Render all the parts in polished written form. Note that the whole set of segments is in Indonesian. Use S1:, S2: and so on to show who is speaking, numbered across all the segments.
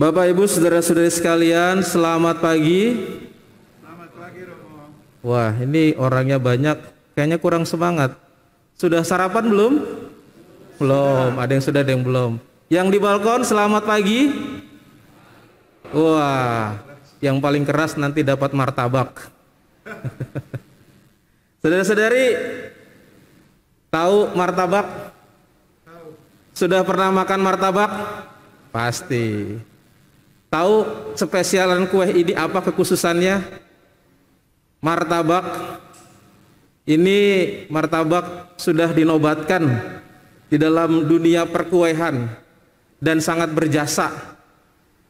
S1: Bapak Ibu saudara-saudari sekalian, selamat pagi.
S2: Selamat pagi, Romo.
S1: Wah, ini orangnya banyak, kayaknya kurang semangat. Sudah sarapan belum? Belum, ada yang sudah, ada yang belum. Yang di balkon, selamat pagi. Wah, yang paling keras nanti dapat martabak. Saudara-saudari, tahu martabak?
S2: Tahu.
S1: Sudah pernah makan martabak? Pasti. Tahu spesialan kue ini apa kekhususannya? Martabak. Ini martabak sudah dinobatkan di dalam dunia perkuehan dan sangat berjasa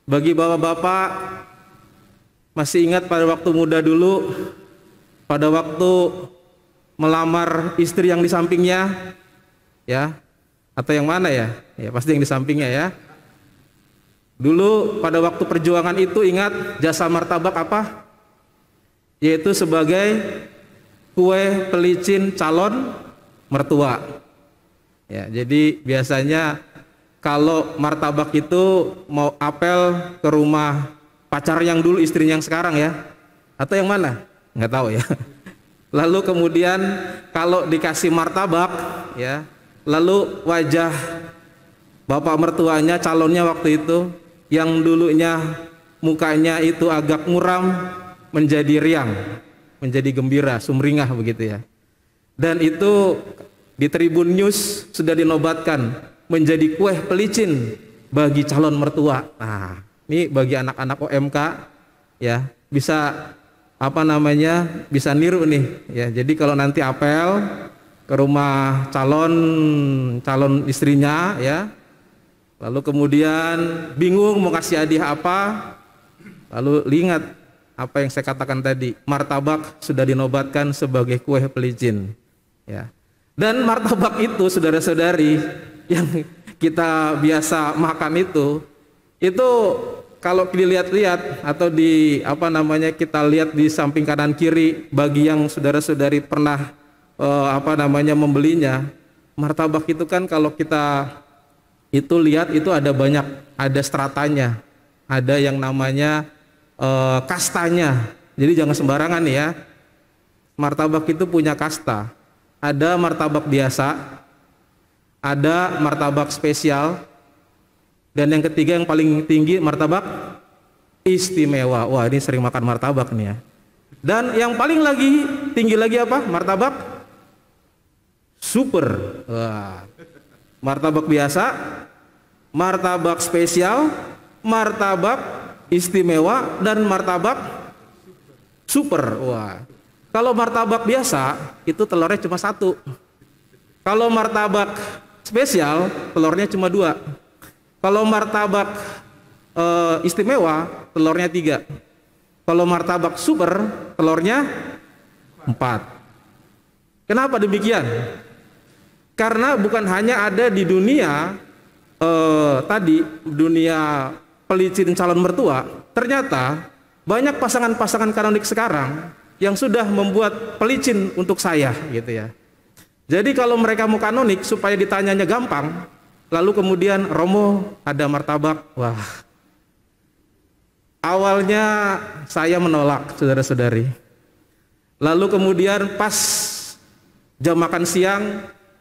S1: bagi bapak-bapak. Masih ingat pada waktu muda dulu, pada waktu melamar istri yang di sampingnya, ya, atau yang mana ya? Ya pasti yang di sampingnya ya. Dulu pada waktu perjuangan itu ingat jasa martabak apa? Yaitu sebagai kue pelicin calon mertua. Ya, jadi biasanya kalau martabak itu mau apel ke rumah pacar yang dulu, istrinya yang sekarang ya, atau yang mana? Nggak tahu ya. Lalu kemudian kalau dikasih martabak, ya, lalu wajah bapak mertuanya, calonnya waktu itu, yang dulunya mukanya itu agak muram menjadi riang, menjadi gembira, sumringah begitu ya. Dan itu di Tribun News sudah dinobatkan menjadi kue pelicin bagi calon mertua. Nah, ini bagi anak-anak OMK ya, bisa apa namanya? Bisa niru nih ya. Jadi kalau nanti apel ke rumah calon istrinya ya, lalu kemudian bingung mau kasih hadiah apa, lalu ingat apa yang saya katakan tadi, martabak sudah dinobatkan sebagai kue pelicin ya. Dan martabak itu saudara-saudari yang kita biasa makan itu kalau dilihat-lihat atau di apa namanya, kita lihat di samping kanan kiri, bagi yang saudara-saudari pernah membelinya, martabak itu kan kalau kita itu lihat itu ada banyak, ada stratanya, ada yang namanya kastanya. Jadi jangan sembarangan nih ya. Martabak itu punya kasta. Ada martabak biasa, ada martabak spesial, dan yang ketiga yang paling tinggi martabak istimewa. Wah, ini sering makan martabak nih ya. Dan yang paling lagi tinggi lagi apa? Martabak super. Wah. Martabak biasa, martabak spesial, martabak istimewa, dan martabak super. Wah. Kalau martabak biasa itu telurnya cuma satu. Kalau martabak spesial telurnya cuma dua. Kalau martabak istimewa telurnya 3. Kalau martabak super telurnya 4. Kenapa demikian? Karena bukan hanya ada di dunia dunia pelicin calon mertua, ternyata banyak pasangan-pasangan kanonik sekarang yang sudah membuat pelicin untuk saya gitu ya. Jadi kalau mereka mau kanonik supaya ditanyanya gampang, lalu kemudian, Romo ada martabak, wah. Awalnya saya menolak, saudara-saudari. Lalu kemudian pas jam makan siang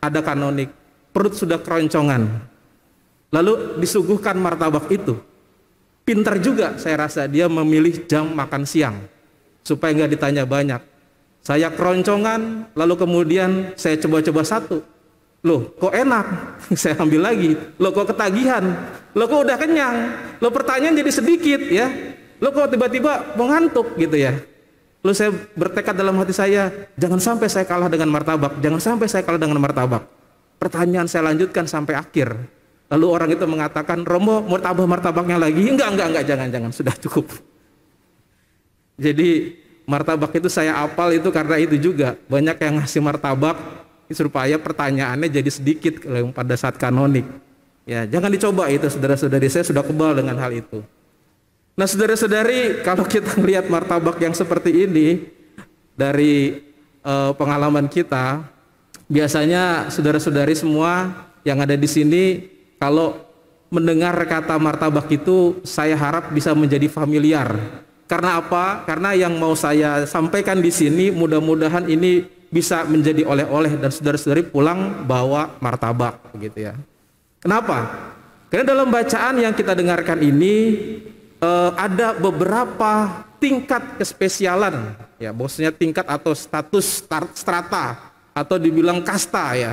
S1: ada kanonik, perut sudah keroncongan. Lalu disuguhkan martabak itu. Pintar juga saya rasa dia memilih jam makan siang supaya nggak ditanya banyak. Saya keroncongan, lalu kemudian saya coba-coba satu. Loh, kok enak? Saya ambil lagi. Loh, kok ketagihan? Loh, kok udah kenyang? Loh, pertanyaan jadi sedikit ya. Loh, kok tiba-tiba mau ngantuk gitu ya. Lalu saya bertekad dalam hati saya, jangan sampai saya kalah dengan martabak, jangan sampai saya kalah dengan martabak. Pertanyaan saya lanjutkan sampai akhir. Lalu orang itu mengatakan, Romo mau tambah martabaknya lagi? Enggak, jangan, sudah cukup. Jadi martabak itu saya apal itu karena itu juga. Banyak yang ngasih martabak supaya pertanyaannya jadi sedikit pada saat kanonik. Ya, jangan dicoba itu saudara-saudari, saya sudah kebal dengan hal itu. Nah saudara-saudari, kalau kita melihat martabak yang seperti ini dari pengalaman kita, biasanya saudara-saudari semua yang ada di sini, kalau mendengar kata martabak itu saya harap bisa menjadi familiar. Karena apa? Karena yang mau saya sampaikan di sini mudah-mudahan ini bisa menjadi oleh-oleh dan saudara-saudari pulang bawa martabak gitu ya. Kenapa? Karena dalam bacaan yang kita dengarkan ini ada beberapa tingkat kespesialan ya, maksudnya tingkat atau status strata atau dibilang kasta ya.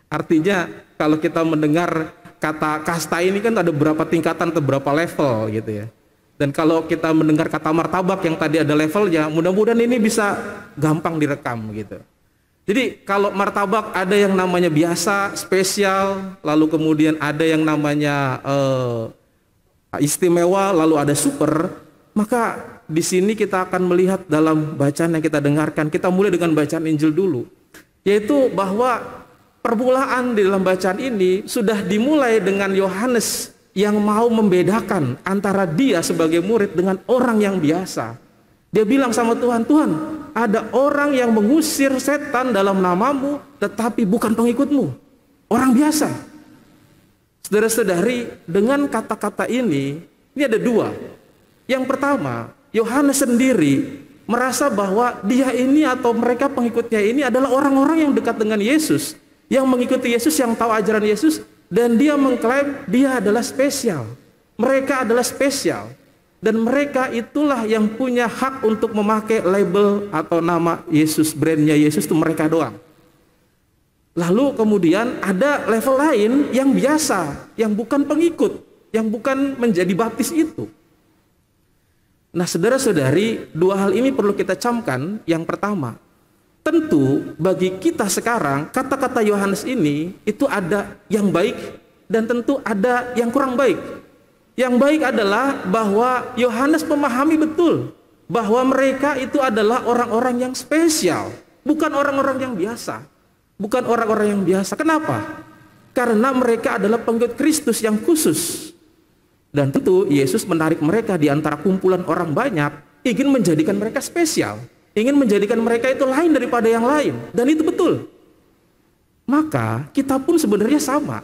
S1: Artinya kalau kita mendengar kata kasta ini kan ada beberapa tingkatan atau beberapa level gitu ya. Dan kalau kita mendengar kata martabak yang tadi ada levelnya, mudah-mudahan ini bisa gampang direkam gitu. Jadi kalau martabak ada yang namanya biasa, spesial, lalu kemudian ada yang namanya istimewa, lalu ada super. Maka di sini kita akan melihat dalam bacaan yang kita dengarkan. Kita mulai dengan bacaan Injil dulu, yaitu bahwa permulaan di dalam bacaan ini sudah dimulai dengan Yohanes yang mau membedakan antara dia sebagai murid dengan orang yang biasa. Dia bilang sama Tuhan, Tuhan, ada orang yang mengusir setan dalam namamu, tetapi bukan pengikutmu, orang biasa. Saudara-saudari, dengan kata-kata ini ada dua. Yang pertama, Yohanes sendiri merasa bahwa dia ini atau mereka pengikutnya ini adalah orang-orang yang dekat dengan Yesus, yang mengikuti Yesus, yang tahu ajaran Yesus, dan dia mengklaim dia adalah spesial. Mereka adalah spesial. Dan mereka itulah yang punya hak untuk memakai label atau nama Yesus, brandnya Yesus itu mereka doang. Lalu kemudian ada level lain yang biasa, yang bukan pengikut, yang bukan menjadi baptis itu. Nah saudara-saudari, dua hal ini perlu kita camkan. Yang pertama, tentu bagi kita sekarang kata-kata Yohanes ini itu ada yang baik dan tentu ada yang kurang baik. Yang baik adalah bahwa Yohanes memahami betul bahwa mereka itu adalah orang-orang yang spesial, bukan orang-orang yang biasa. Bukan orang-orang yang biasa. Kenapa? Karena mereka adalah pengikut Kristus yang khusus. Dan tentu Yesus menarik mereka di antara kumpulan orang banyak, ingin menjadikan mereka spesial. Ingin menjadikan mereka itu lain daripada yang lain. Dan itu betul. Maka kita pun sebenarnya sama.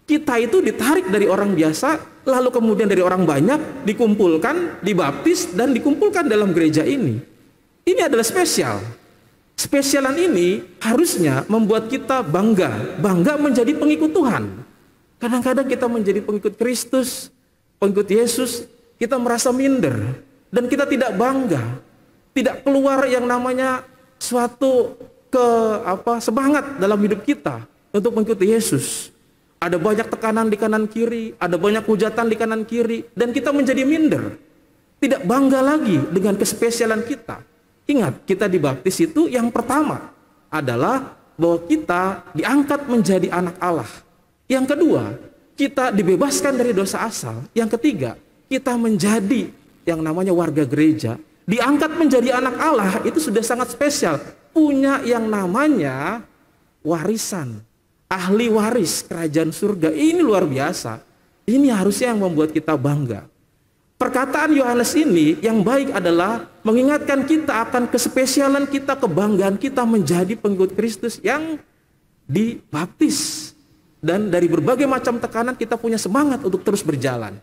S1: Kita itu ditarik dari orang biasa, lalu kemudian dari orang banyak, dikumpulkan, dibaptis, dan dikumpulkan dalam gereja ini. Ini adalah spesial. Spesialan ini harusnya membuat kita bangga menjadi pengikut Tuhan. Kadang-kadang kita menjadi pengikut Kristus, pengikut Yesus, kita merasa minder. Dan kita tidak bangga. Tidak keluar yang namanya suatu semangat dalam hidup kita untuk mengikuti Yesus. Ada banyak tekanan di kanan kiri, ada banyak hujatan di kanan kiri, dan kita menjadi minder. Tidak bangga lagi dengan kespesialan kita. Ingat, kita dibaptis itu yang pertama adalah bahwa kita diangkat menjadi anak Allah. Yang kedua, kita dibebaskan dari dosa asal. Yang ketiga, kita menjadi yang namanya warga gereja. Diangkat menjadi anak Allah itu sudah sangat spesial. Punya yang namanya warisan. Ahli waris kerajaan surga. Ini luar biasa. Ini harusnya yang membuat kita bangga. Perkataan Yohanes ini yang baik adalah mengingatkan kita akan kespesialan kita, kebanggaan kita menjadi pengikut Kristus yang dibaptis. Dan dari berbagai macam tekanan kita punya semangat untuk terus berjalan.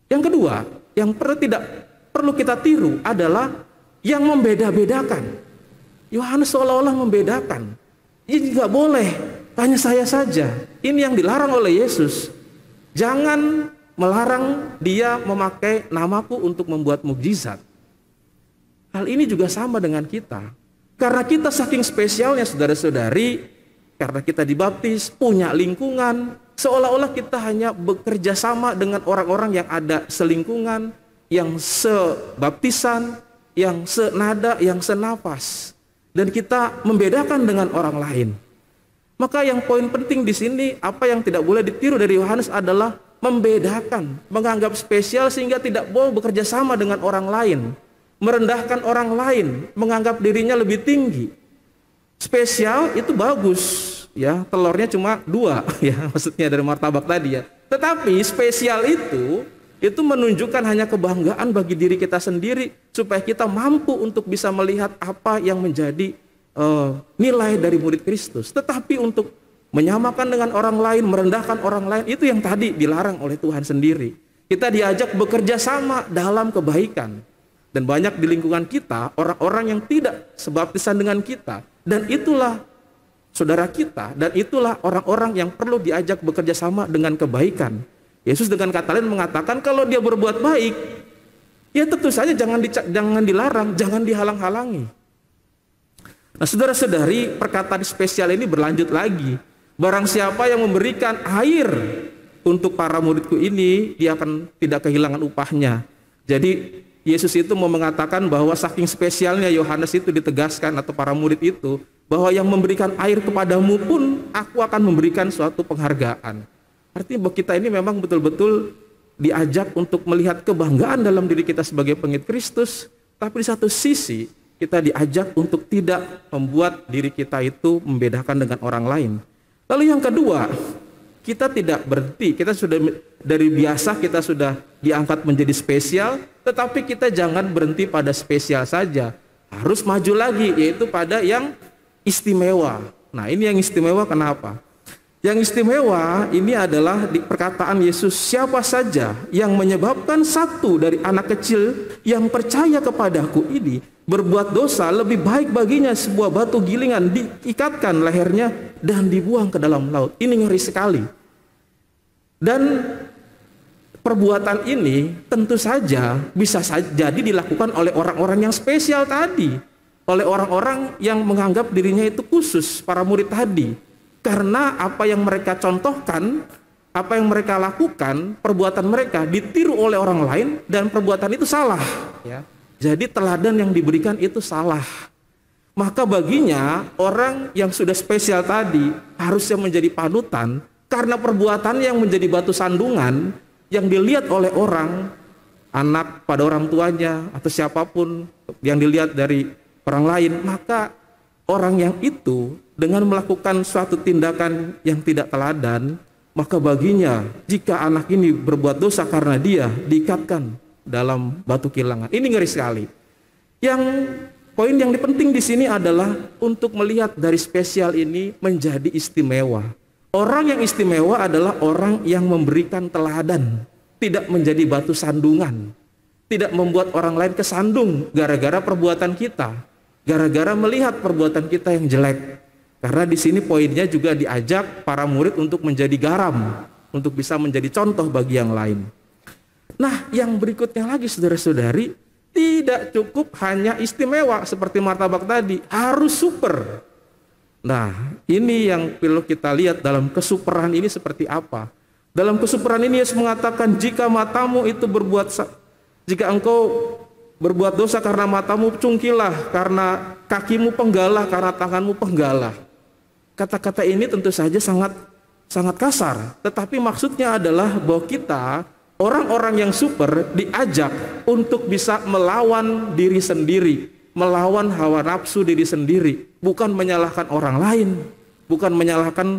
S1: Yang kedua, yang tidak perlu kita tiru adalah yang membeda-bedakan. Yohanes seolah-olah membedakan. Ini nggak boleh. Hanya saya saja. Ini yang dilarang oleh Yesus. Jangan melarang dia memakai namaku untuk membuat mukjizat. Hal ini juga sama dengan kita. Karena kita saking spesialnya saudara-saudari, karena kita dibaptis, punya lingkungan, seolah-olah kita hanya bekerja sama dengan orang-orang yang ada selingkungan, yang sebaptisan, yang senada, yang senapas. Dan kita membedakan dengan orang lain. Maka yang poin penting di sini, apa yang tidak boleh ditiru dari Yohanes adalah membedakan, menganggap spesial sehingga tidak boleh bekerja sama dengan orang lain, merendahkan orang lain, menganggap dirinya lebih tinggi. Spesial itu bagus, ya, telurnya cuma 2, ya, maksudnya dari martabak tadi ya. Tetapi spesial itu menunjukkan hanya kebanggaan bagi diri kita sendiri supaya kita mampu untuk bisa melihat apa yang menjadi nilai dari murid Kristus. Tetapi untuk menyamakan dengan orang lain, merendahkan orang lain, itu yang tadi dilarang oleh Tuhan sendiri. Kita diajak bekerja sama dalam kebaikan. Dan banyak di lingkungan kita orang-orang yang tidak sebaptisan dengan kita, dan itulah saudara kita, dan itulah orang-orang yang perlu diajak bekerja sama dengan kebaikan. Yesus dengan kata lain mengatakan kalau dia berbuat baik, ya tentu saja jangan dilarang, jangan dihalang-halangi. Nah, saudara-saudari, perkataan spesial ini berlanjut lagi. Barang siapa yang memberikan air untuk para muridku ini, dia akan tidak kehilangan upahnya. Jadi Yesus itu mau mengatakan bahwa saking spesialnya Yohanes itu ditegaskan, atau para murid itu, bahwa yang memberikan air kepadamu pun aku akan memberikan suatu penghargaan. Artinya bahwa kita ini memang betul-betul diajak untuk melihat kebanggaan dalam diri kita sebagai pengikut Kristus, tapi di satu sisi kita diajak untuk tidak membuat diri kita itu membedakan dengan orang lain. Lalu yang kedua, kita tidak berhenti. Kita sudah dari biasa kita sudah diangkat menjadi spesial, tetapi kita jangan berhenti pada spesial saja. Harus maju lagi, yaitu pada yang istimewa. Nah, ini yang istimewa kenapa? Yang istimewa ini adalah di perkataan Yesus, siapa saja yang menyebabkan satu dari anak kecil yang percaya kepadaku ini berbuat dosa, lebih baik baginya sebuah batu gilingan diikatkan lehernya dan dibuang ke dalam laut. Ini ngeri sekali. Dan perbuatan ini tentu saja bisa jadi dilakukan oleh orang-orang yang spesial tadi, oleh orang-orang yang menganggap dirinya itu khusus, para murid tadi. Karena apa yang mereka contohkan, apa yang mereka lakukan, perbuatan mereka ditiru oleh orang lain, dan perbuatan itu salah, ya. Jadi teladan yang diberikan itu salah. Maka baginya orang yang sudah spesial tadi harusnya menjadi panutan, karena perbuatan yang menjadi batu sandungan yang dilihat oleh orang, anak pada orang tuanya atau siapapun yang dilihat dari orang lain, maka orang yang itu dengan melakukan suatu tindakan yang tidak teladan, maka baginya jika anak ini berbuat dosa karena dia diikatkan dalam batu kilangan. Ini ngeri sekali. Yang poin yang penting di sini adalah untuk melihat dari spesial ini menjadi istimewa. Orang yang istimewa adalah orang yang memberikan teladan, tidak menjadi batu sandungan, tidak membuat orang lain kesandung gara-gara perbuatan kita, gara-gara melihat perbuatan kita yang jelek. Karena di sini poinnya juga diajak para murid untuk menjadi garam, untuk bisa menjadi contoh bagi yang lain. Nah, yang berikutnya lagi saudara-saudari, tidak cukup hanya istimewa seperti martabak tadi, harus super. Nah, ini yang perlu kita lihat dalam kesuperan ini seperti apa. Dalam kesuperan ini Yesus mengatakan, jika engkau berbuat dosa karena matamu, cungkilah, karena kakimu penggalah, karena tanganmu penggalah. Kata-kata ini tentu saja sangat kasar, tetapi maksudnya adalah bahwa kita, orang-orang yang super, diajak untuk bisa melawan diri sendiri, melawan hawa nafsu diri sendiri, bukan menyalahkan orang lain, bukan menyalahkan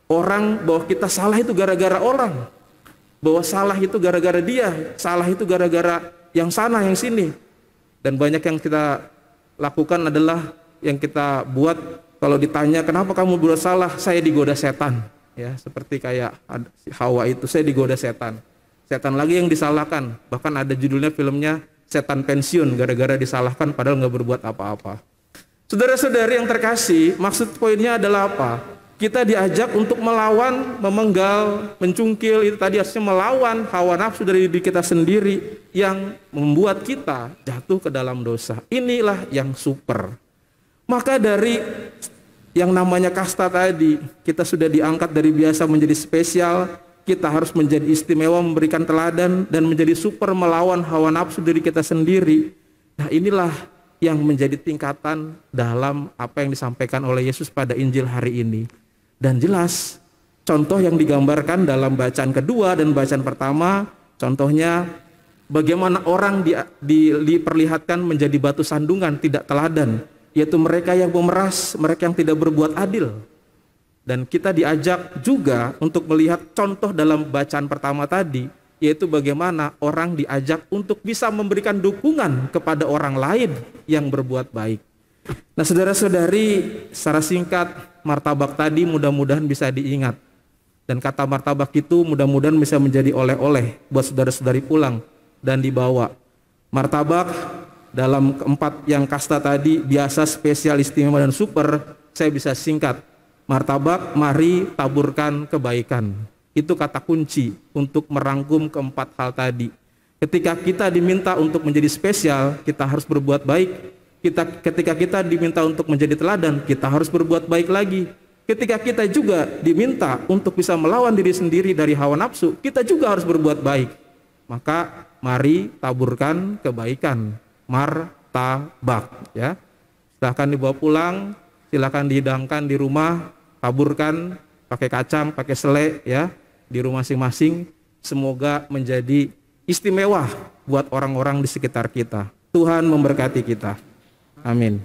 S1: orang bahwa kita salah itu gara-gara orang, bahwa salah itu gara-gara dia, salah itu gara-gara yang sana, yang sini. Dan banyak yang kita lakukan adalah yang kita buat, kalau ditanya kenapa kamu berbuat salah, saya digoda setan, ya, seperti kayak Hawa itu, saya digoda setan. Setan lagi yang disalahkan, bahkan ada judulnya filmnya Setan Pensiun, gara-gara disalahkan padahal nggak berbuat apa-apa. Saudara-saudari yang terkasih, maksud poinnya adalah apa? Kita diajak untuk melawan, memenggal, mencungkil, itu tadi artinya melawan hawa nafsu dari diri kita sendiri yang membuat kita jatuh ke dalam dosa. Inilah yang super. Maka dari yang namanya kasta tadi, kita sudah diangkat dari biasa menjadi spesial, kita harus menjadi istimewa, memberikan teladan, dan menjadi super melawan hawa nafsu diri kita sendiri. Nah, inilah yang menjadi tingkatan dalam apa yang disampaikan oleh Yesus pada Injil hari ini. Dan jelas, contoh yang digambarkan dalam bacaan kedua dan bacaan pertama, contohnya bagaimana orang diperlihatkan menjadi batu sandungan, tidak teladan, yaitu mereka yang memeras, mereka yang tidak berbuat adil. Dan kita diajak juga untuk melihat contoh dalam bacaan pertama tadi, yaitu bagaimana orang diajak untuk bisa memberikan dukungan kepada orang lain yang berbuat baik. Nah, saudara-saudari, secara singkat martabak tadi mudah-mudahan bisa diingat. Dan kata martabak itu mudah-mudahan bisa menjadi oleh-oleh buat saudara-saudari pulang dan dibawa. Martabak dalam keempat yang kasta tadi, biasa, spesial, istimewa, dan super, saya bisa singkat. Martabak, mari taburkan kebaikan. Itu kata kunci untuk merangkum keempat hal tadi. Ketika kita diminta untuk menjadi spesial, kita harus berbuat baik. Ketika kita diminta untuk menjadi teladan, kita harus berbuat baik lagi. Ketika kita juga diminta untuk bisa melawan diri sendiri dari hawa nafsu, kita juga harus berbuat baik. Maka mari taburkan kebaikan, martabak, ya. Silahkan dibawa pulang, silahkan dihidangkan di rumah, taburkan pakai kacang, pakai selai, ya, di rumah masing-masing. Semoga menjadi istimewa buat orang-orang di sekitar kita. Tuhan memberkati kita. Amin.